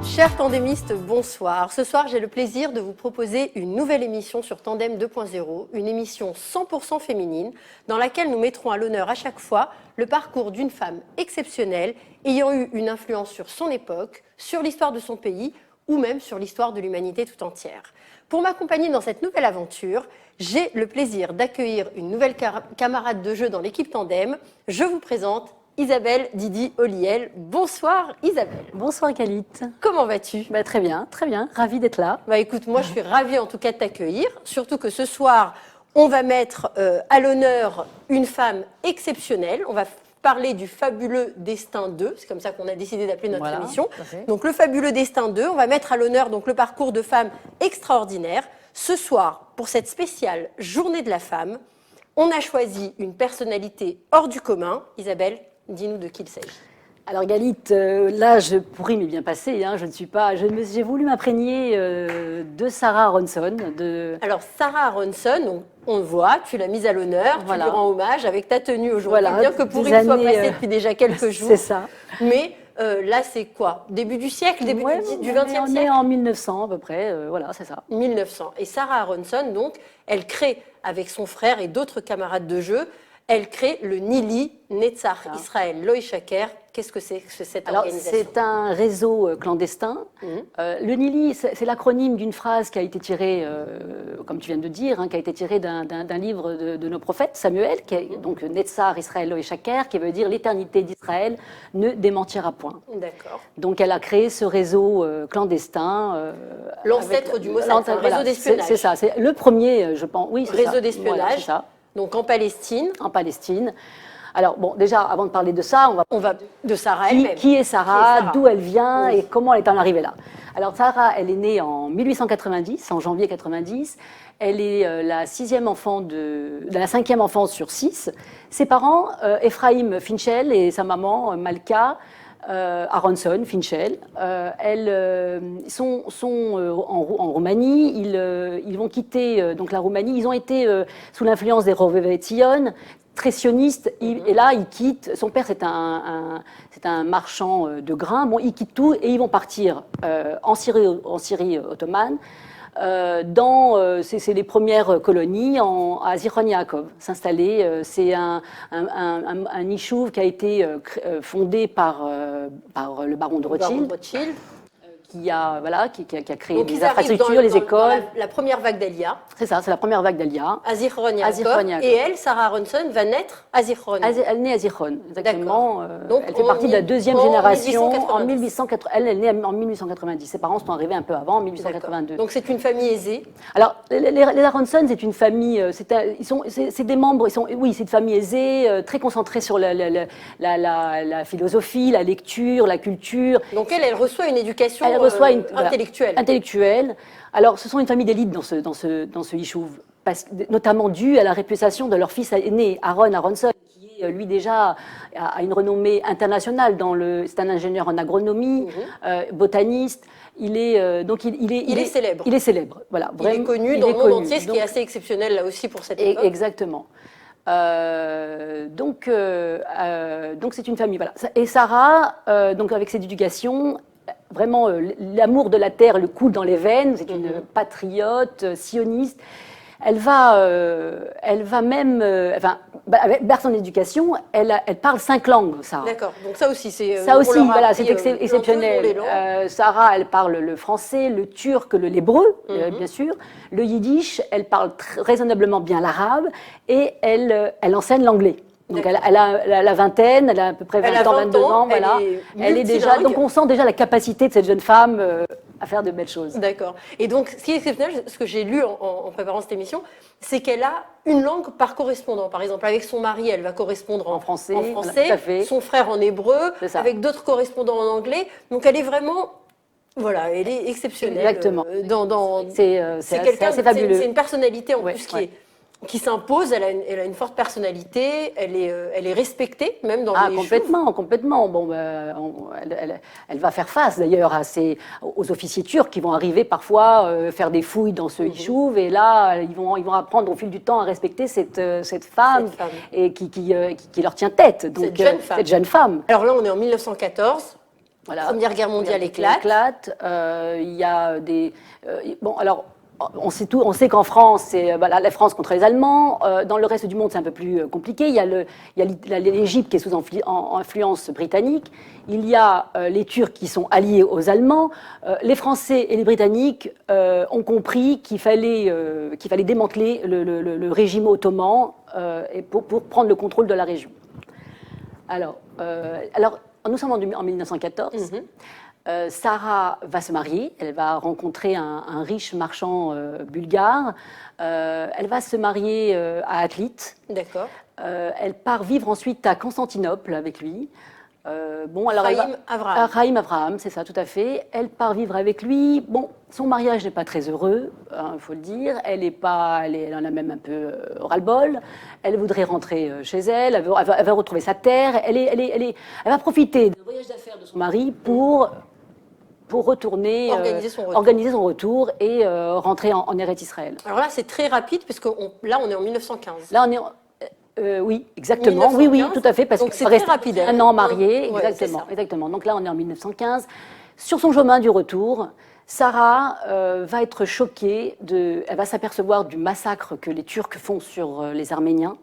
Chers tandémistes, bonsoir. Ce soir, j'ai le plaisir de vous proposer une nouvelle émission sur Tandem 2.0, une émission 100% féminine dans laquelle nous mettrons à l'honneur à chaque fois le parcours d'une femme exceptionnelle ayant eu une influence sur son époque, sur l'histoire de son pays ou même sur l'histoire de l'humanité tout entière. Pour m'accompagner dans cette nouvelle aventure, j'ai le plaisir d'accueillir une nouvelle camarade de jeu dans l'équipe Tandem. Je vous présente Isabelle Didi Oliel. Bonsoir Isabelle. Bonsoir Khalid. Comment vas-tu ? Très bien, ravie d'être là. Écoute, moi je suis ravie en tout cas de t'accueillir, surtout que ce soir, on va mettre à l'honneur une femme exceptionnelle. On va parler du Fabuleux Destin 2, c'est comme ça qu'on a décidé d'appeler notre émission. Donc le Fabuleux Destin 2, on va mettre à l'honneur donc le parcours de femmes extraordinaires. Ce soir, pour cette spéciale Journée de la femme, on a choisi une personnalité hors du commun. Isabelle, dis-nous de qui il s'agit. Alors Galit, l'âge pourri m'est bien passé. J'ai voulu m'imprégner de Sarah Aronson. Alors Sarah Aronson, on le voit, tu l'as mise à l'honneur, tu lui rends hommage avec ta tenue aujourd'hui, bien que pourri soit passé depuis déjà quelques jours. C'est ça. Mais là, c'est quoi ? Début du siècle, début du XXe siècle ? On est en 1900 à peu près, c'est ça. 1900. Et Sarah Aronson, donc, elle crée avec son frère et d'autres camarades de jeu, elle crée le Nili Netzach Israël Lo Yishaker. Qu'est-ce que c'est que cette organisation ? C'est un réseau clandestin. Le Nili, c'est l'acronyme d'une phrase qui a été tirée, comme tu viens de dire, qui a été tirée d'un livre de nos prophètes, Samuel, qui est donc Netzach Israël Lo Yishaker, qui veut dire l'éternité d'Israël ne démentira point. D'accord. Donc elle a créé ce réseau clandestin. L'ancêtre du Mossad, c'est un réseau d'espionnage. C'est ça, c'est le premier, je pense. Oui, réseau d'espionnage. Voilà, c'est ça. Donc en Palestine. En Palestine. Alors bon, déjà, avant de parler de ça, on va de Sarah elle-même. Qui est Sarah, d'où elle vient et comment elle est en arrivée là. Alors Sarah, elle est née en 1890, en janvier 90. Elle est la cinquième enfant sur 6. Ses parents, Ephraim Finchel et sa maman, Malka Aronson Finchel, elles sont en Roumanie. Ils vont quitter donc la Roumanie. Ils ont été sous l'influence des Rovevetzion, très sionistes. Et là, ils quittent. Son père, c'est un marchand de grains. Bon, ils quittent tout et ils vont partir en Syrie ottomane. C'est les premières colonies à Zichron Yaakov, s'installer. C'est un Yishuv qui a été fondé par le baron de Rothschild. Qui a créé des infrastructures, les écoles. La première vague d'Elia. C'est ça, c'est la première vague d'Elia. À Zichron Yaakov. Et elle, Sarah Aronson, va naître à Zichron. Elle naît à Zichron, exactement. Donc, elle fait partie de la deuxième génération. En 1890. Elle est née en 1890. Ses parents sont arrivés un peu avant, en 1882. Donc c'est une famille aisée. Alors, les Aronson, c'est une famille. C'est des membres. C'est une famille aisée, très concentrée sur la philosophie, la lecture, la culture. Donc elle reçoit une éducation. Intellectuelle. Alors, ce sont une famille d'élite dans ce Yishuv, notamment dû à la réputation de leur fils aîné, Aaron Aronson, qui est lui déjà a une renommée internationale. C'est un ingénieur en agronomie, botaniste. Il est célèbre. Il est célèbre, voilà. Il est connu dans le monde entier, ce qui est assez exceptionnel là aussi pour cette époque. Exactement. Donc c'est une famille, voilà. Et Sarah, donc avec cette éducation. Vraiment, l'amour de la terre le coule dans les veines. C'est une patriote, sioniste. Elle va même, vers son éducation, elle parle 5 langues, Sarah. D'accord. Donc ça aussi, c'est exceptionnel. Sarah, elle parle le français, le turc, l'hébreu, bien sûr, le yiddish. Elle parle raisonnablement bien l'arabe et elle enseigne l'anglais. Donc elle a la vingtaine, elle a à peu près 22 ans, voilà. Elle est déjà, donc on sent déjà la capacité de cette jeune femme à faire de belles choses. D'accord. Et donc ce qui est exceptionnel, ce que j'ai lu en préparant cette émission, c'est qu'elle a une langue par correspondant. Par exemple, avec son mari, elle va correspondre en français, voilà, tout à fait. Son frère en hébreu, avec d'autres correspondants en anglais. Donc elle est vraiment... Voilà, elle est exceptionnelle. Exactement. C'est quelqu'un, c'est fabuleux. C'est une personnalité en plus qui est qui s'impose, elle a une forte personnalité, elle est respectée, même dans les complètement, complètement. Bon, elle va faire face d'ailleurs aux officiers turcs qui vont arriver parfois faire des fouilles dans ce Yishuv, et là, ils vont apprendre au fil du temps à respecter cette femme, et qui leur tient tête. Donc, cette jeune femme. Alors là, on est en 1914. Voilà. Première Guerre mondiale éclate. Il y a des... bon, alors... On sait qu'en France, c'est la France contre les Allemands. Dans le reste du monde, c'est un peu plus compliqué. Il y a l'Égypte qui est sous influence britannique. Il y a les Turcs qui sont alliés aux Allemands. Les Français et les Britanniques ont compris qu'il fallait démanteler le régime ottoman pour prendre le contrôle de la région. Alors nous sommes en 1914. Sarah va se marier, elle va rencontrer un riche marchand bulgare, elle va se marier à Atlit. D'accord. Elle part vivre ensuite à Constantinople avec lui. Chaim Avraham, c'est ça, tout à fait. Elle part vivre avec lui. Bon, son mariage n'est pas très heureux, il faut le dire. Elle en a même un peu ras-le-bol. Elle voudrait rentrer chez elle. Elle veut retrouver sa terre. Elle va profiter du voyage d'affaires de son mari pour retourner, organiser son retour et rentrer en Eretz Israël. Alors là, c'est très rapide, puisque là, on est en 1915. Là, on est oui, exactement. 1915. Oui, tout à fait, parce que c'est très rapide. Un an marié, exactement. Donc là, on est en 1915. Sur son chemin du retour, Sarah va être choquée, elle va s'apercevoir du massacre que les Turcs font sur les Arméniens.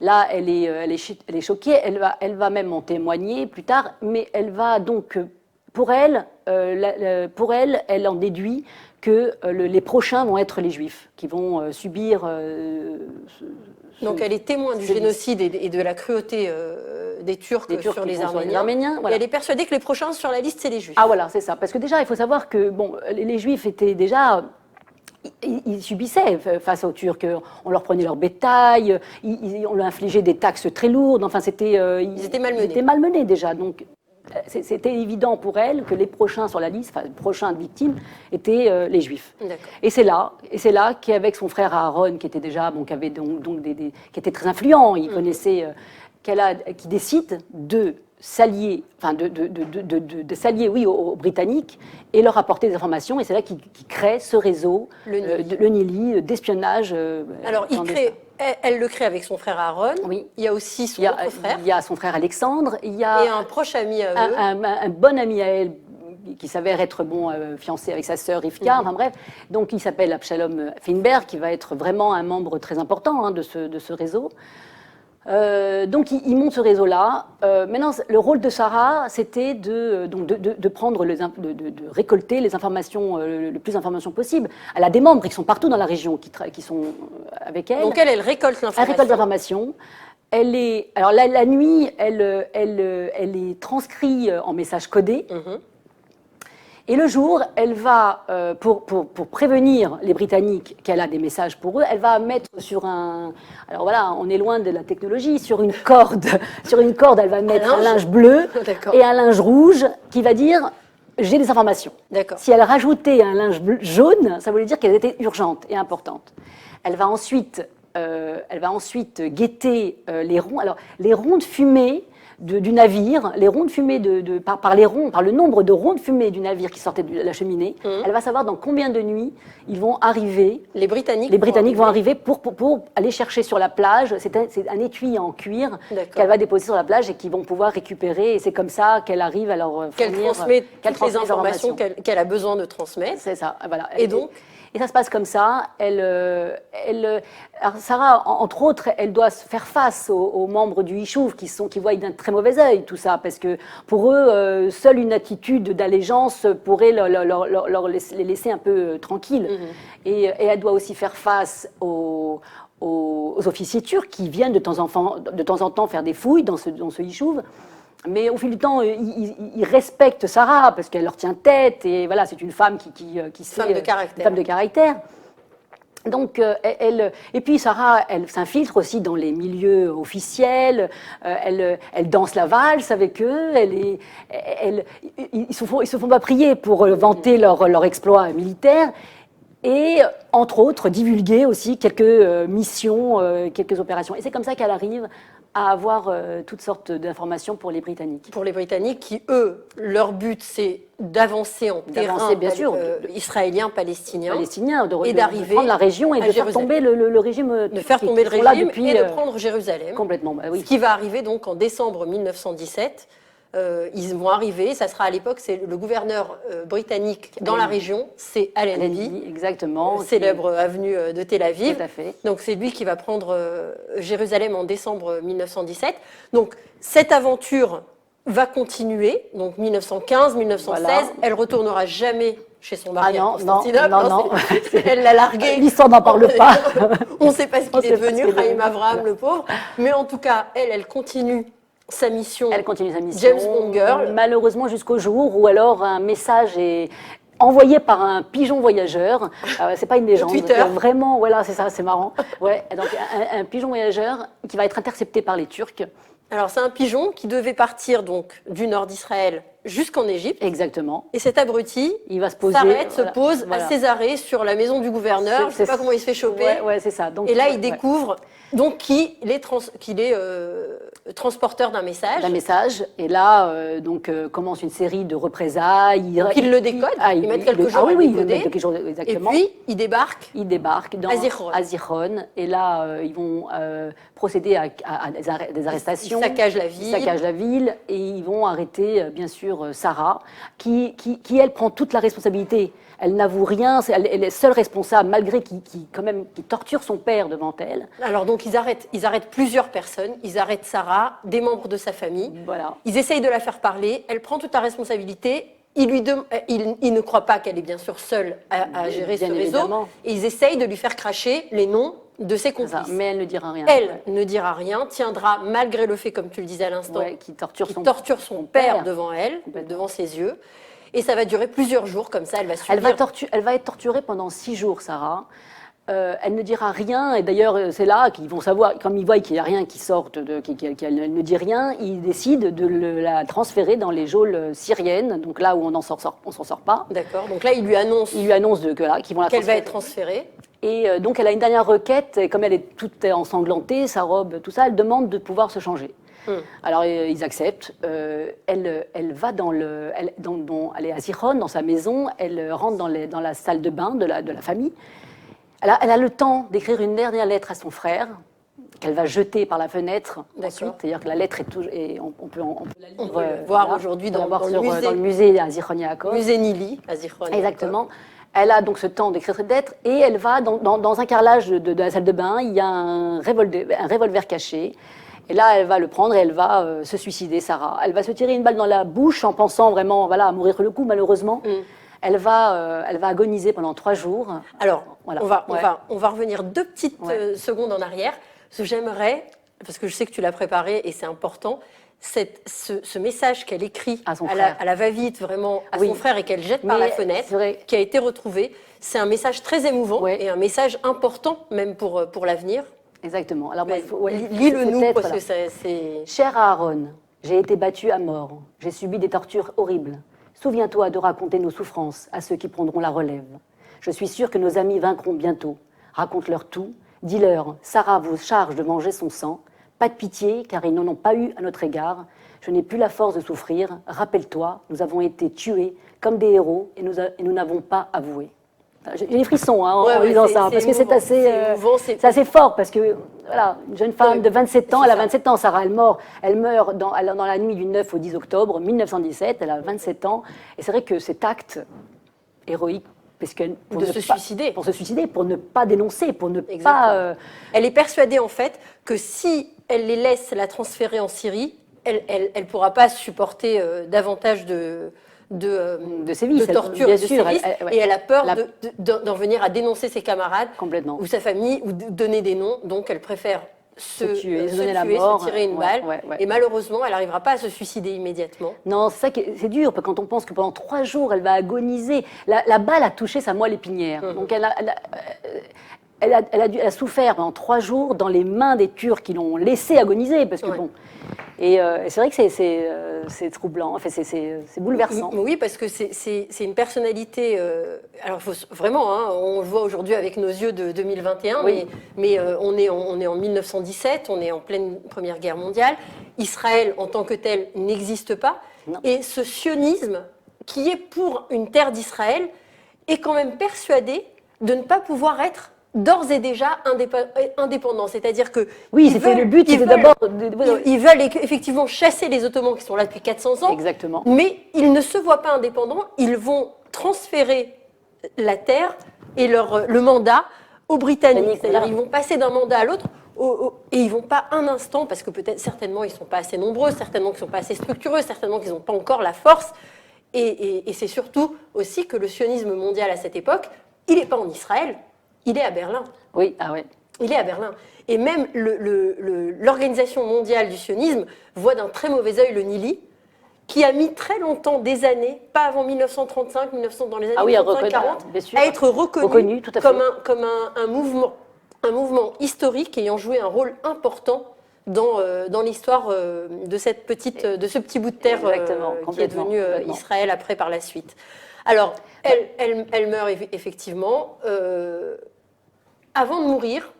Là, elle est choquée, elle va même en témoigner plus tard, mais elle va donc... Pour elle, elle en déduit que les prochains vont être les Juifs, qui vont subir... Donc elle est témoin du génocide et de la cruauté des Turcs sur les Arméniens. Voilà. Et elle est persuadée que les prochains sur la liste, c'est les Juifs. Ah voilà, c'est ça. Parce que déjà, il faut savoir que les Juifs étaient déjà... Ils subissaient face aux Turcs. On leur prenait leur bétail, on leur infligeait des taxes très lourdes. Enfin, ils étaient malmenés. Ils étaient malmenés déjà. Donc, c'était évident pour elle que les prochains sur la liste, les prochaines victimes, étaient les Juifs. Et c'est là qu'avec son frère Aaron, qui était déjà, qui était très influent, il connaissait, qui décide de s'allier, de s'allier, oui, aux Britanniques et leur apporter des informations. Et c'est là qu'il crée ce réseau, le Nili, d'espionnage. Alors, elle le crée avec son frère Aaron. Oui. Il y a aussi son autre frère. Il y a son frère Alexandre. Il y a un proche ami à eux. Un bon ami à elle, qui s'avère être fiancé avec sa sœur Rivka. Enfin bref, donc il s'appelle Abshalom Feinberg, qui va être vraiment un membre très important de ce réseau. Donc il monte ce réseau-là. Maintenant, le rôle de Sarah, c'était de récolter les informations, le plus d'informations possible. Elle a des membres qui sont partout dans la région, qui sont avec elle. Donc elle récolte l'information. Elle récolte l'information. Alors la nuit, elle est transcrite en messages codés. Et le jour, elle va, pour prévenir les Britanniques qu'elle a des messages pour eux, elle va mettre sur alors voilà, on est loin de la technologie, sur une corde, elle va mettre un linge bleu et un linge rouge qui va dire « j'ai des informations ». Si elle rajoutait un linge jaune, ça voulait dire qu'elles étaient urgentes et importantes. Elle va ensuite guetter les ronds. Alors, les ronds de fumée du navire, les ronds de fumée par le nombre de ronds de fumée du navire qui sortait de la cheminée, elle va savoir dans combien de nuits ils vont arriver. Les Britanniques vont arriver pour aller chercher sur la plage. C'est un étui en cuir qu'elle va déposer sur la plage et qu'ils vont pouvoir récupérer. Et c'est comme ça qu'elle arrive à leur fournir... Qu'elle transmet toutes les informations qu'elle a besoin de transmettre. C'est ça, voilà. Et ça se passe comme ça. Alors Sarah, entre autres, elle doit faire face aux membres du Yishuv qui voient d'un très mauvais œil tout ça, parce que pour eux, seule une attitude d'allégeance pourrait les laisser un peu tranquilles. Et elle doit aussi faire face aux officiers turcs qui viennent de temps en temps faire des fouilles dans ce Yishuv. Mais au fil du temps, ils respectent Sarah parce qu'elle leur tient tête et voilà, c'est une femme qui sait, femme de caractère. Donc, et puis Sarah, elle s'infiltre aussi dans les milieux officiels. Elle danse la valse avec eux. Ils se font pas prier pour vanter leur exploit militaire. et, entre autres, divulguer aussi quelques missions, quelques opérations. Et c'est comme ça qu'elle arrive à avoir toutes sortes d'informations pour les Britanniques. Pour les Britanniques qui, eux, leur but, c'est d'avancer en terrain bien sûr, israélien, palestinien, et d'arriver de prendre la région et de faire tomber le régime. De faire tomber le régime et de prendre Jérusalem. Complètement, bah oui. Ce qui va arriver donc en décembre 1917. Ils vont arriver, ça sera à l'époque, c'est le gouverneur britannique dans la région, c'est Allenby, exactement, célèbre avenue de Tel Aviv. Tout à fait. Donc c'est lui qui va prendre Jérusalem en décembre 1917. Donc cette aventure va continuer, donc 1915, 1916, voilà. Elle retournera jamais chez son mari à Constantinople. Non. Elle l'a largué. L'histoire n'en parle pas. On ne sait pas ce qu'il est devenu, Chaim Avraham, le pauvre. Mais en tout cas, elle continue sa mission. Elle continue sa mission. James Bond Girl. Malheureusement jusqu'au jour où alors un message est envoyé par un pigeon voyageur. C'est pas une légende. Twitter. Vraiment, voilà, c'est ça, c'est marrant. Ouais, donc un pigeon voyageur qui va être intercepté par les Turcs. Alors c'est un pigeon qui devait partir donc du nord d'Israël jusqu'en Égypte. Exactement. Et cet abruti se pose à Césarée sur la maison du gouverneur. Je ne sais pas comment il se fait choper. Ouais, c'est ça. Donc, et là, il découvre donc qu'il est transporteur d'un message. Et là, commence une série de représailles. Il le décode. Ils mettent quelques jours à décoder. Exactement. Et puis, il débarque dans Zichron. Et là, ils vont procéder à des arrestations. Ils saccagent la ville. Et ils vont arrêter, bien sûr, Sarah, qui elle, prend toute la responsabilité. Elle n'avoue rien, elle est seule responsable, malgré qu'il torture son père devant elle. Alors donc ils arrêtent plusieurs personnes, ils arrêtent Sarah, des membres de sa famille. Voilà. Ils essayent de la faire parler, elle prend toute la responsabilité. Il ne croit pas qu'elle est bien sûr seule à gérer ce réseau. Et ils essayent de lui faire cracher les noms de ses complices. Mais elle ne dira rien. Elle ne dira rien, tiendra malgré le fait, comme tu le disais à l'instant, qu'il torture son père devant elle, devant ses yeux. Et ça va durer plusieurs jours, comme ça, elle va subir. Elle va être torturée pendant 6 jours, Sarah. Elle ne dira rien, et d'ailleurs, c'est là qu'ils vont savoir, comme ils voient qu'il n'y a rien qui sorte, qu'elle ne dit rien, ils décident de la transférer dans les geôles syriennes, donc là où on s'en sort pas. D'accord, donc là, ils lui annoncent qu'ils vont la qu'elle va être transférée. Et donc, elle a une dernière requête, et comme elle est toute ensanglantée, sa robe, tout ça, elle demande de pouvoir se changer. Alors ils acceptent. Elle est à Zichron, dans sa maison. Elle rentre dans la salle de bain de la famille. Elle a le temps d'écrire une dernière lettre à son frère qu'elle va jeter par la fenêtre ensuite. C'est-à-dire que la lettre est toujours, et on peut la voir aujourd'hui dans le musée à Zichron Yaakov. Musée Nili à Zichron Yaakov. Exactement. Elle a donc ce temps d'écrire cette lettre et elle va dans un carrelage de la salle de bain. Il y a un revolver caché. Et là, elle va le prendre et elle va se suicider, Sarah. Elle va se tirer une balle dans la bouche en pensant vraiment à mourir le coup, malheureusement. Elle va agoniser pendant 3 jours. Alors, on va revenir 2 petites secondes en arrière. Ce que j'aimerais, parce que je sais que tu l'as préparé et c'est important, ce message qu'elle écrit à la va-vite, vraiment, à son frère et qu'elle jette par la fenêtre, qui a été retrouvé, c'est un message très émouvant et un message important, même pour l'avenir. Exactement. Alors, lis-le-nous, parce que c'est... Cher Aaron, j'ai été battue à mort. J'ai subi des tortures horribles. Souviens-toi de raconter nos souffrances à ceux qui prendront la relève. Je suis sûre que nos amis vaincront bientôt. Raconte-leur tout. Dis-leur, Sarah vous charge de manger son sang. Pas de pitié, car ils n'en ont pas eu à notre égard. Je n'ai plus la force de souffrir. Rappelle-toi, nous avons été tués comme des héros et nous n'avons pas avoué. J'ai des frissons en lisant ça, parce que c'est assez fort, parce que voilà, une jeune femme de 27 ans, elle a 27 ans, Sarah, elle meurt dans la nuit du 9 au 10 octobre 1917, elle a 27 ans, et c'est vrai que cet acte héroïque, pour se suicider, pour ne pas dénoncer, pour ne pas... Elle est persuadée en fait que si elle les laisse la transférer en Syrie, elle ne pourra pas supporter davantage de sévices, de torture, bien de sûr, sévices, et elle a peur d'en venir à dénoncer ses camarades ou sa famille, ou de donner des noms, donc elle préfère se tirer une balle, et malheureusement, elle n'arrivera pas à se suicider immédiatement. Non, c'est ça qui c'est dur, quand on pense que pendant 3 jours, elle va agoniser. La balle a touché sa moelle épinière, donc elle a souffert pendant 3 jours dans les mains des Turcs qui l'ont laissée agoniser, parce que bon. Et c'est vrai que c'est troublant, enfin, c'est bouleversant. Oui, parce que c'est une personnalité. Alors, vraiment, hein, on le voit aujourd'hui avec nos yeux de 2021, Oui. mais on est en 1917, on est en pleine Première Guerre mondiale. Israël, en tant que tel, n'existe pas. Non. Et ce sionisme, qui est pour une terre d'Israël, est quand même persuadé de ne pas pouvoir être d'ores et déjà indépendant. C'est-à-dire que... Oui, c'était le but, c'était d'abord... Ils veulent effectivement chasser les Ottomans qui sont là depuis 400 ans. Exactement. Mais ils ne se voient pas indépendants. Ils vont transférer la terre et le mandat aux Britanniques. C'est-à-dire qu'ils vont passer d'un mandat à l'autre et ils ne vont pas un instant, parce que peut-être certainement ils ne sont pas assez nombreux, certainement qu'ils ne sont pas assez structureux, certainement qu'ils n'ont pas encore la force. Et c'est surtout aussi que le sionisme mondial à cette époque, il n'est pas en Israël, il est à Berlin. Oui, ah oui. Il est à Berlin. Et même l'Organisation mondiale du sionisme voit d'un très mauvais œil le Nili, qui a mis très longtemps, des années, pas avant 1935, dans les années 1940, à être reconnu tout à fait. comme un mouvement historique ayant joué un rôle important dans l'histoire de ce petit bout de terre qui est devenu Israël après par la suite. Alors, elle meurt effectivement. Avant de mourir,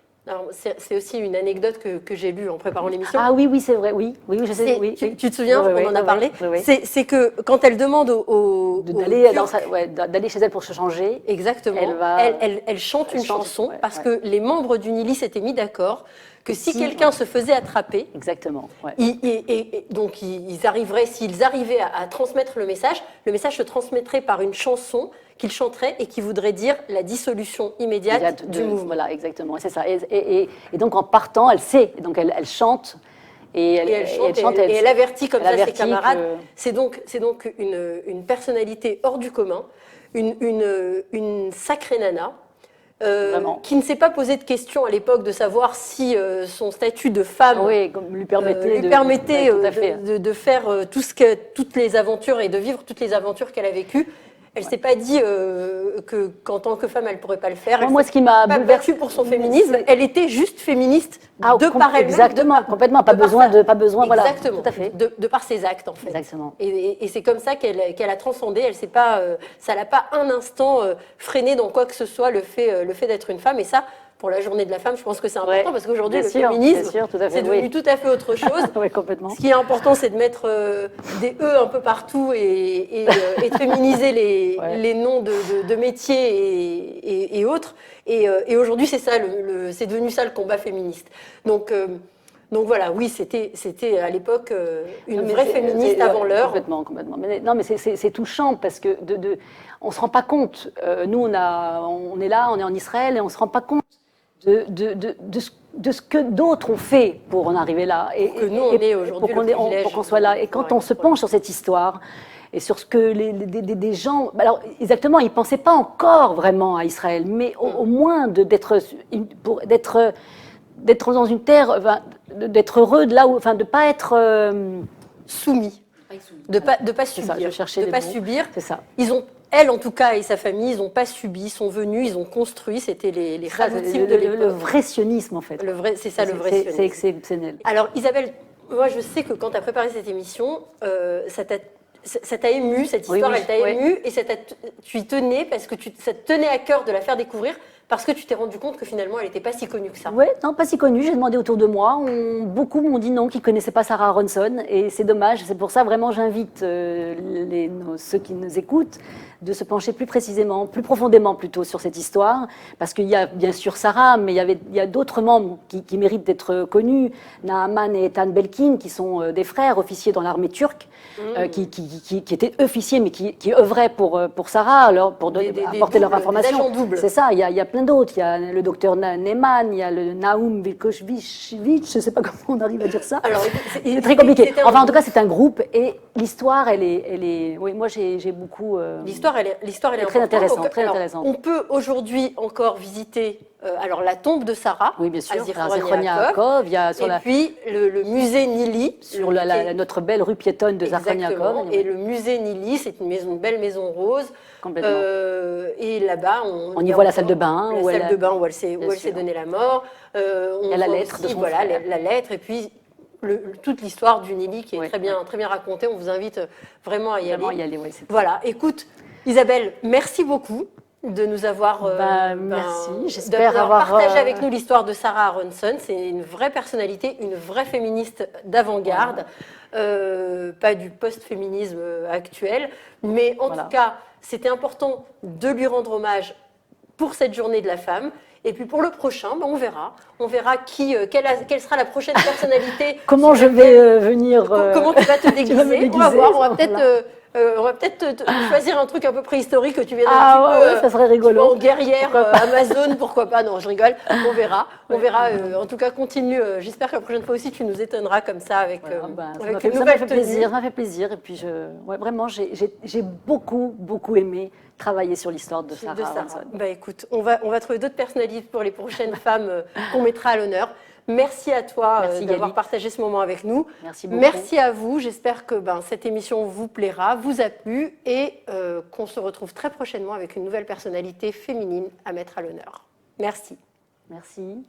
c'est aussi une anecdote que j'ai lue en préparant l'émission. Ah oui, c'est vrai, oui, je sais. Oui, tu te souviens, on en a parlé. Oui. C'est que quand elle demande d'aller chez elle pour se changer, exactement, elle chante une chanson parce que les membres du Nili s'étaient mis d'accord que si quelqu'un se faisait attraper, exactement, donc s'ils arrivaient à transmettre le message se transmettrait par une chanson qu'il chanterait et qui voudrait dire la dissolution immédiate du mouvement. Voilà, exactement, c'est ça. Et donc en partant, elle sait, donc elle chante. Et elle avertit comme ça ses camarades. C'est donc une personnalité hors du commun, une sacrée nana. Qui ne s'est pas posé de questions à l'époque de savoir si son statut de femme lui permettait de faire toutes les aventures et de vivre toutes les aventures qu'elle a vécues. Elle ne s'est pas dit qu'en tant que femme, elle ne pourrait pas le faire. Moi, ce qui m'a battue pour son féminisme, elle était juste féminisme de par elle-même. Exactement, complètement. Pas besoin, voilà. Exactement, tout à fait. De par ses actes, en fait. Exactement. Et c'est comme ça qu'elle a transcendé. Elle s'est pas, ça l'a pas un instant freiné dans quoi que ce soit le fait d'être une femme. Et ça, pour la journée de la femme, je pense que c'est important parce qu'aujourd'hui, le féminisme, c'est devenu tout à fait autre chose. Oui, complètement. Ce qui est important, c'est de mettre des E un peu partout et de féminiser les noms de métiers et autres. Et aujourd'hui, c'est ça, c'est devenu ça le combat féministe. Donc voilà, oui, c'était à l'époque une vraie féministe avant l'heure. Complètement. Mais c'est touchant parce que on se rend pas compte. Nous, on est là, on est en Israël et on se rend pas compte de ce que d'autres ont fait pour en arriver là. Et que nous, on est aujourd'hui pour qu'on soit là. Et quand on se penche sur cette histoire et sur ce que des gens... Alors, exactement, ils ne pensaient pas encore vraiment à Israël, mais au moins d'être dans une terre, d'être heureux de là où... Enfin, de ne pas être... soumis. De pas subir. De pas subir. C'est ça. Elle, en tout cas, et sa famille, ils n'ont pas subi, ils sont venus, ils ont construit, c'était les Khaloutim de l'époque. Le vrai sionisme, en fait. C'est ça, le vrai sionisme. C'est exceptionnel. Alors, Isabelle, moi, je sais que quand tu as préparé cette émission, ça t'a ému, cette histoire, elle t'a ému, et tu y tenais, parce que ça te tenait à cœur de la faire découvrir, parce que tu t'es rendu compte que finalement, elle n'était pas si connue que ça. Oui, non, pas si connue. J'ai demandé autour de moi. Beaucoup m'ont dit non, qu'ils ne connaissaient pas Sarah Aronson. Et c'est dommage. C'est pour ça, vraiment, j'invite ceux qui nous écoutent de se pencher plus précisément, plus profondément plutôt sur cette histoire. Parce qu'il y a bien sûr Sarah, mais il y a d'autres membres qui méritent d'être connus. Naaman et Ethan Belkin, qui sont des frères officiers dans l'armée turque, qui étaient officiers, mais qui œuvraient pour Sarah, pour apporter leur information. C'est ça, il y a plein d'autres. Il y a le docteur Neyman, il y a le Naum Vilkovic, je ne sais pas comment on arrive à dire ça. C'est très compliqué. Enfin, en tout cas, c'est un groupe et l'histoire, elle est... Oui, moi, j'ai beaucoup... L'histoire, elle est très intéressante. On peut aujourd'hui encore visiter alors la tombe de Sarah, Oui, bien sûr. à Zichronia Zichronia Yaakov, il y a sur et puis le musée Nili. sur notre belle rue piétonne de Zichronia Exactement. Yaakov. Et le musée Nili, c'est une belle maison rose. Complètement. Et là-bas, On y voit la salle de bain. La salle de bain où elle s'est donné la mort. Il y a la lettre de son frère. La lettre, et puis toute l'histoire du Nili qui est Oui, très bien racontée. On vous invite vraiment à y aller. Ouais, Voilà, écoute, Isabelle, merci beaucoup de nous avoir, merci, j'espère avoir partagé avec nous l'histoire de Sarah Aronson. C'est une vraie personnalité, une vraie féministe d'avant-garde, pas du post-féminisme actuel, mais en tout cas, c'était important de lui rendre hommage pour cette journée de la femme. Et puis pour le prochain, on verra quelle sera la prochaine personnalité. Comment je vais venir comment tu vas te déguiser. On va voir, on va peut-être choisir un truc un peu préhistorique que tu viens ça serait rigolo. En guerrière Amazon, pourquoi pas. Non, je rigole. On verra. En tout cas, continue. J'espère que la prochaine fois aussi, tu nous étonneras comme ça avec une nouvelle tenue. Ça m'a fait plaisir. Et puis, vraiment, j'ai beaucoup aimé travailler sur l'histoire de Sarah Aronson. Écoute, on va trouver d'autres personnalités pour les prochaines femmes qu'on mettra à l'honneur. Merci à toi d'avoir partagé ce moment avec nous. Merci beaucoup. Merci à vous. J'espère que cette émission vous plaira, vous a plu et qu'on se retrouve très prochainement avec une nouvelle personnalité féminine à mettre à l'honneur. Merci. Merci.